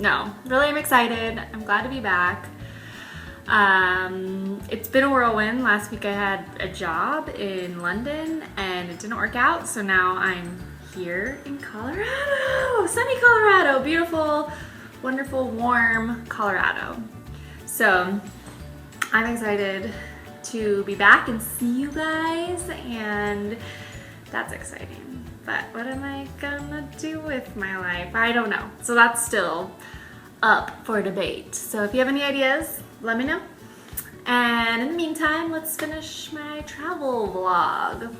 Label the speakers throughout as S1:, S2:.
S1: no, really I'm excited. I'm glad to be back. It's been a whirlwind. Last week I had a job in London and it didn't work out, so now I'm here in Colorado, sunny Colorado, beautiful, wonderful, warm Colorado. So I'm excited to be back and see you guys, and that's exciting. But what am I gonna do with my life? I don't know. So that's still up for debate. So if you have any ideas, let me know. And in the meantime, let's finish my travel vlog.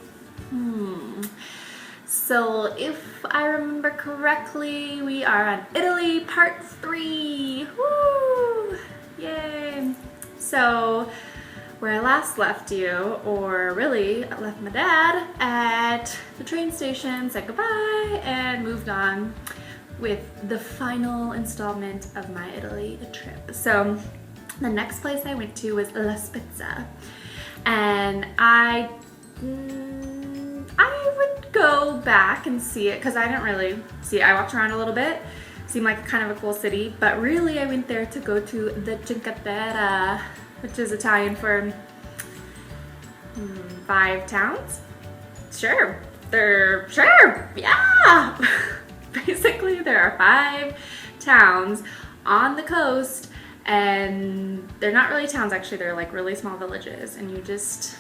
S1: So if I remember correctly, we are on Italy part 3. Woo! Yay! So where I last left you, or really I left my dad at the train station, said goodbye, and moved on with the final installment of my Italy trip. So the next place I went to was La Spezia, and I would go back and see it because I didn't really see it. I walked around a little bit, seemed like kind of a cool city, but really I went there to go to the Cinque Terre, which is Italian for 5 towns. Sure, yeah. Basically, there are 5 towns on the coast, and they're not really towns actually, they're like really small villages, and you just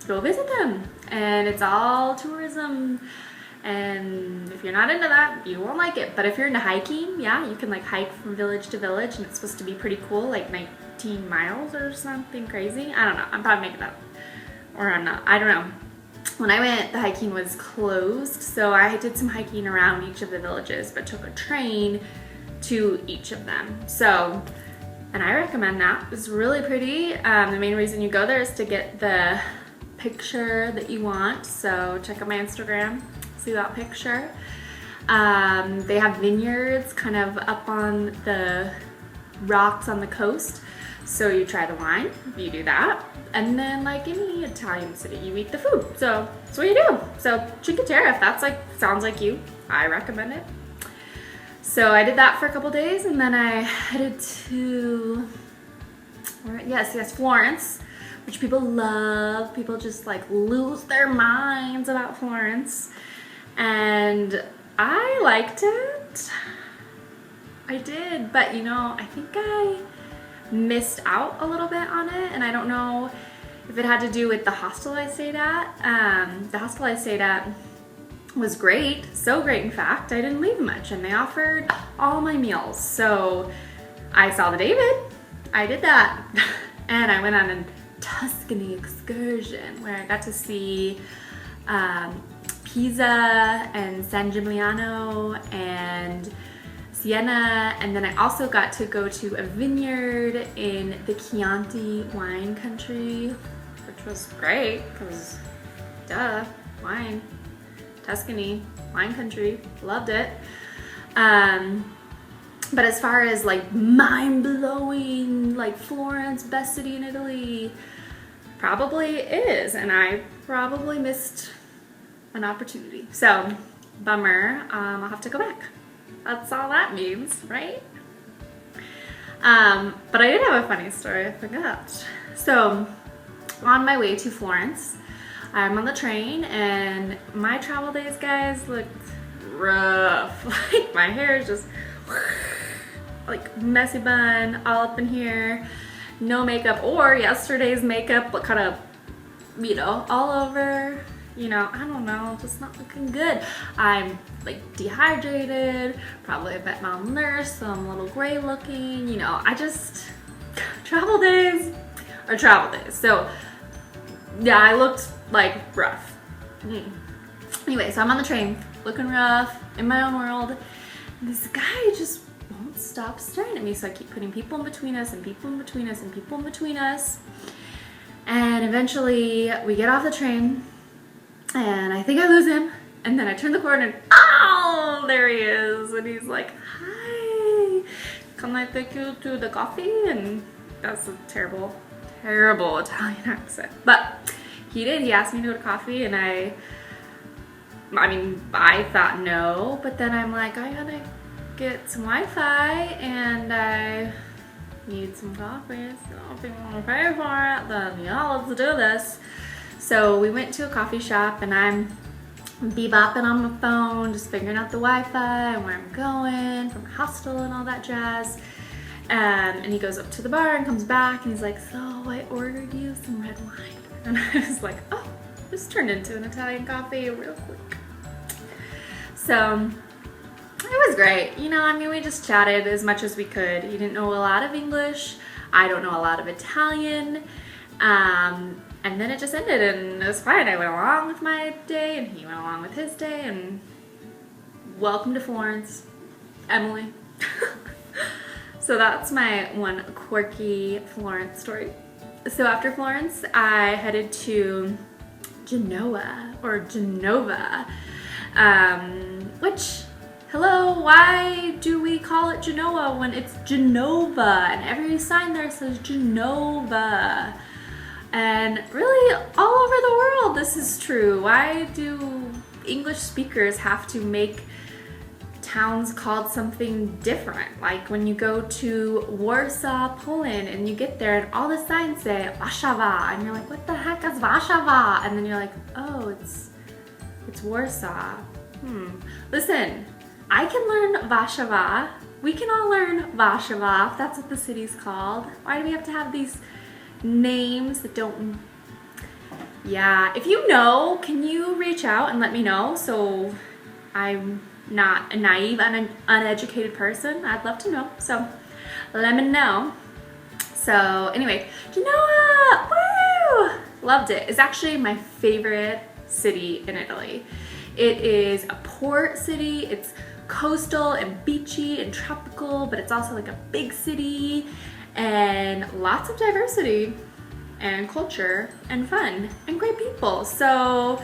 S1: go visit them, and it's all tourism. And if you're not into that, you won't like it. But if you're into hiking, yeah, you can like hike from village to village, and it's supposed to be pretty cool, like 19 miles or something crazy. I don't know, I'm probably making that up, or I'm not, I don't know. When I went, the hiking was closed, so I did some hiking around each of the villages, but took a train to each of them. So, and I recommend that. It's really pretty. The main reason you go there is to get the picture that you want. So check out my Instagram, see that picture. They have vineyards kind of up on the rocks on the coast. So you try the wine, you do that. And then like any Italian city, you eat the food. So that's what you do. So Cinque Terre, if that's like, sounds like you, I recommend it. So I did that for a couple days, and then I headed to, yes, Florence, which people love. People just like lose their minds about Florence. And I liked it. I did, but you know, I think I missed out a little bit on it, and I don't know if it had to do with the hostel I stayed at. The hostel I stayed at was great, so great in fact, I didn't leave much, and they offered all my meals. So I saw the David, I did that, and I went on a Tuscany excursion where I got to see Pisa and San Gimignano and Siena, and then I also got to go to a vineyard in the Chianti wine country, which was great because duh, wine, Tuscany, wine country, loved it. But as far as like mind-blowing, like Florence, best city in Italy, probably is, and I probably missed an opportunity. So bummer, I'll have to go back. That's all that means, right? But I did have a funny story, I forgot. So on my way to Florence, I'm on the train, and my travel days, guys, looked rough. Like my hair is just like messy bun all up in here, no makeup, or yesterday's makeup look kind of, you know, all over. You know, I don't know, just not looking good. I'm like dehydrated, probably a bit malnourished, so I'm a little gray looking. You know, I just, travel days are travel days. So yeah, I looked like rough. Anyway, so I'm on the train, looking rough, in my own world. And this guy just won't stop staring at me, so I keep putting people in between us, and people in between us, and people in between us. And eventually we get off the train, and I think I lose him, and then I turn the corner and oh, there he is, and he's like, hi, can I take you to the coffee? And that's a terrible Italian accent, but he did. He asked me to go to coffee, and I thought no, but then I'm like, I gotta get some Wi-Fi and I need some coffee. So if you want to pay for it, then yeah, let's do this. So we went to a coffee shop and I'm bebopping on my phone, just figuring out the Wi-Fi and where I'm going from the hostel and all that jazz. And he goes up to the bar and comes back and he's like, so I ordered you some red wine. And I was like, oh, this turned into an Italian coffee real quick. So it was great. You know, I mean, we just chatted as much as we could. He didn't know a lot of English. I don't know a lot of Italian. And then it just ended and it was fine. I went along with my day and he went along with his day, and welcome to Florence, Emily. So that's my one quirky Florence story. So after Florence, I headed to Genoa, or Genova, which, hello, why do we call it Genoa when it's Genova? And every sign there says Genova. And really, all over the world, this is true. Why do English speakers have to make towns called something different? Like when you go to Warsaw, Poland, and you get there and all the signs say Warszawa, and you're like, what the heck is Warszawa? And then you're like, oh, it's Warsaw. Listen, I can learn Warszawa. We can all learn Warszawa if that's what the city's called. Why do we have to have these names that don't... Yeah, if you know, can you reach out and let me know so I'm not a naive, uneducated person? I'd love to know, so let me know. So anyway, Genoa, woo! Loved it. It's actually my favorite city in Italy. It is a port city. It's coastal and beachy and tropical, but it's also like a big city and lots of diversity and culture and fun and great people. So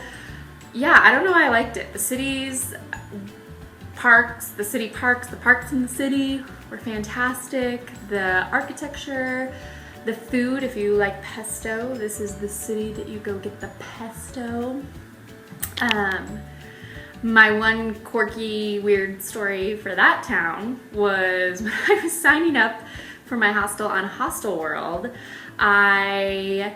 S1: yeah, I don't know why I liked it. The city's parks, the parks in the city were fantastic. The architecture, the food, if you like pesto, this is the city that you go get the pesto. My one quirky, weird story for that town was when I was signing up for my hostel on Hostelworld, I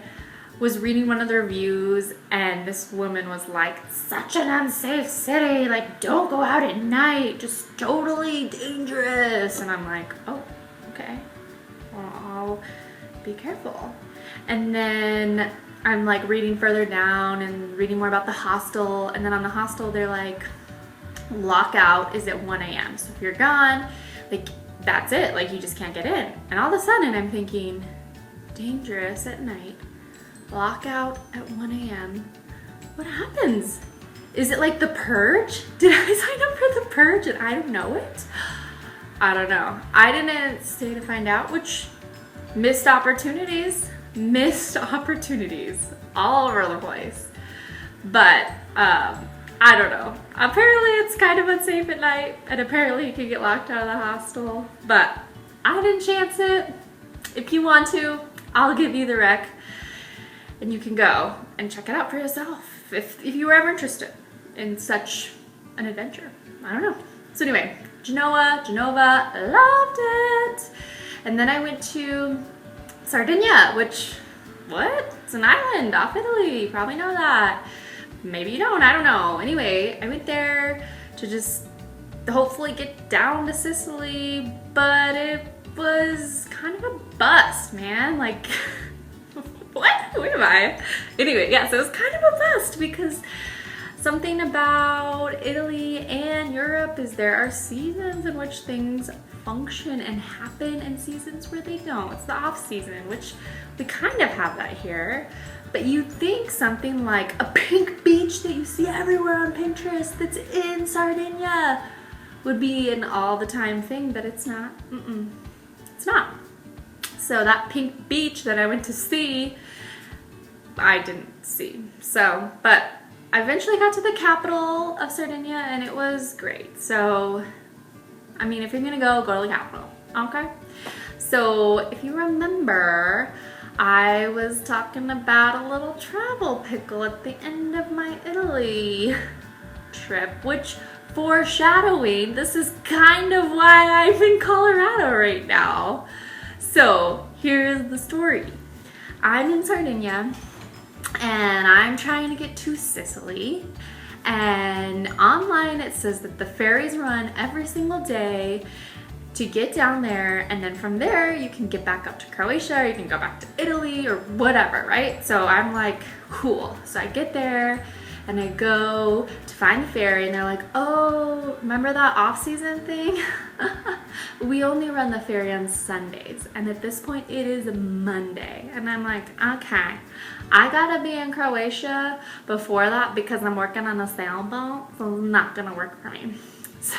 S1: was reading one of the reviews and this woman was like, such an unsafe city, like don't go out at night, just totally dangerous. And I'm like, oh, okay, well, I'll be careful. And then I'm like reading further down and reading more about the hostel, and then on the hostel they're like, lockout is at 1 a.m. So if you're gone, like that's it, like you just can't get in. And all of a sudden I'm thinking, dangerous at night, lockout at 1 a.m. What happens? Is it like the purge? Did I sign up for the purge and I don't know it? I don't know. I didn't stay to find out, which missed opportunities all over the place. But I don't know. Apparently it's kind of unsafe at night, and apparently you can get locked out of the hostel, but I didn't chance it. If you want to, I'll give you the rec and you can go and check it out for yourself if you were ever interested in such an adventure. I don't know. So anyway, Genova, loved it. And then I went to Sardinia, which, what? It's an island off Italy. You probably know that. Maybe you don't, I don't know. Anyway, I went there to just hopefully get down to Sicily, but it was kind of a bust, man. Like, what? Where am I? Anyway, yeah, so it was kind of a bust because something about Italy and Europe is there are seasons in which things function and happen and seasons where they don't. It's the off season, which we kind of have that here. But you'd think something like a pink beach that you see everywhere on Pinterest that's in Sardinia would be an all the time thing, but it's not. It's not. So that pink beach that I went to see, I didn't see. So, but I eventually got to the capital of Sardinia and it was great. So, I mean, if you're gonna go to the capital, okay? So if you remember, I was talking about a little travel pickle at the end of my Italy trip, which foreshadowing, this is kind of why I'm in Colorado right now. So here's the story. I'm in Sardinia and I'm trying to get to Sicily, and online it says that the ferries run every single day to get down there, and then from there you can get back up to Croatia, or you can go back to Italy or whatever, right? So I'm like, cool. So I get there and I go to find the ferry, and they're like, oh, remember that off-season thing? We only run the ferry on Sundays, and at this point it is Monday, and I'm like, okay, I gotta be in Croatia before that because I'm working on a sailboat, so it's not gonna work for me. So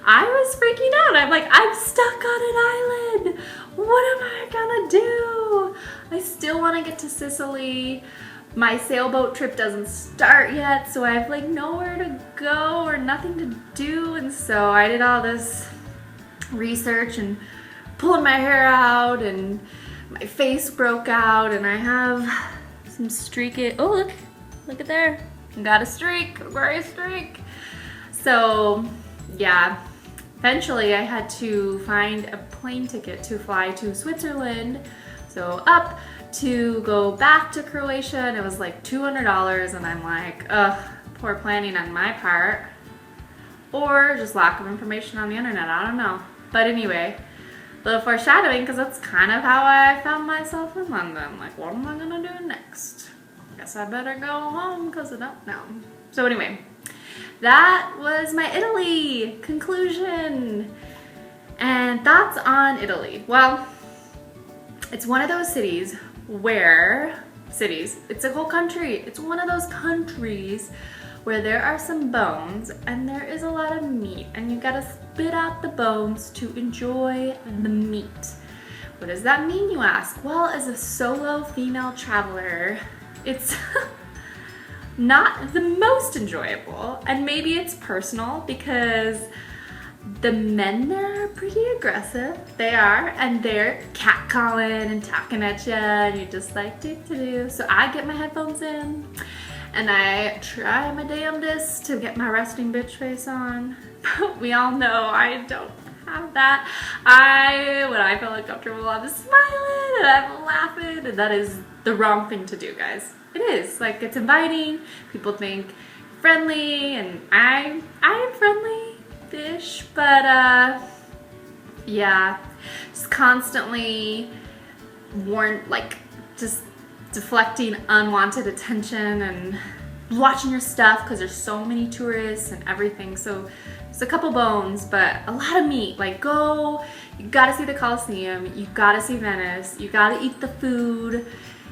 S1: I was freaking out. I'm like, I'm stuck on an island. What am I gonna do? I still want to get to Sicily. My sailboat trip doesn't start yet, so I have like nowhere to go or nothing to do. And so I did all this research and pulling my hair out, and my face broke out, and I have some streaky. Oh, look at there. Got a streak, a gray streak. So yeah, eventually I had to find a plane ticket to fly to Switzerland. So up to go back to Croatia, and it was like $200, and I'm like, ugh, poor planning on my part, or just lack of information on the internet, I don't know. But anyway, a little foreshadowing, because that's kind of how I found myself in London. Like, what am I gonna do next? Guess I better go home because I don't know. So anyway, that was my Italy conclusion and thoughts on Italy. Well, it's one of those cities where, it's a whole country. It's one of those countries where there are some bones and there is a lot of meat, and you gotta spit out the bones to enjoy the meat. What does that mean, you ask? Well, as a solo female traveler, it's not the most enjoyable, and maybe it's personal because the men there are pretty aggressive. They are, and they're catcalling and talking at you, and you're just like, do. So I get my headphones in, and I try my damnedest to get my resting bitch face on. But we all know I don't have that. When I feel uncomfortable, I'm smiling and I'm laughing, and that is the wrong thing to do, guys. It is. Like, it's inviting. People think friendly, and I am friendly-ish, but yeah, just constantly just deflecting unwanted attention and watching your stuff because there's so many tourists and everything. So it's a couple bones, but a lot of meat. Like, you gotta see the Colosseum, you gotta see Venice, you gotta eat the food,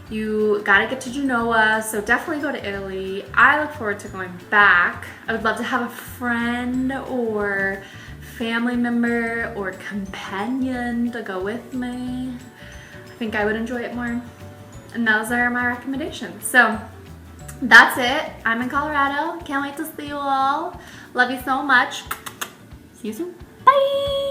S1: you gotta get to Genoa, so definitely go to Italy. I look forward to going back. I would love to have a friend or family member or companion to go with me. I think I would enjoy it more. And those are my recommendations. So that's it. I'm in Colorado. Can't wait to see you all. Love you so much. See you soon. Bye!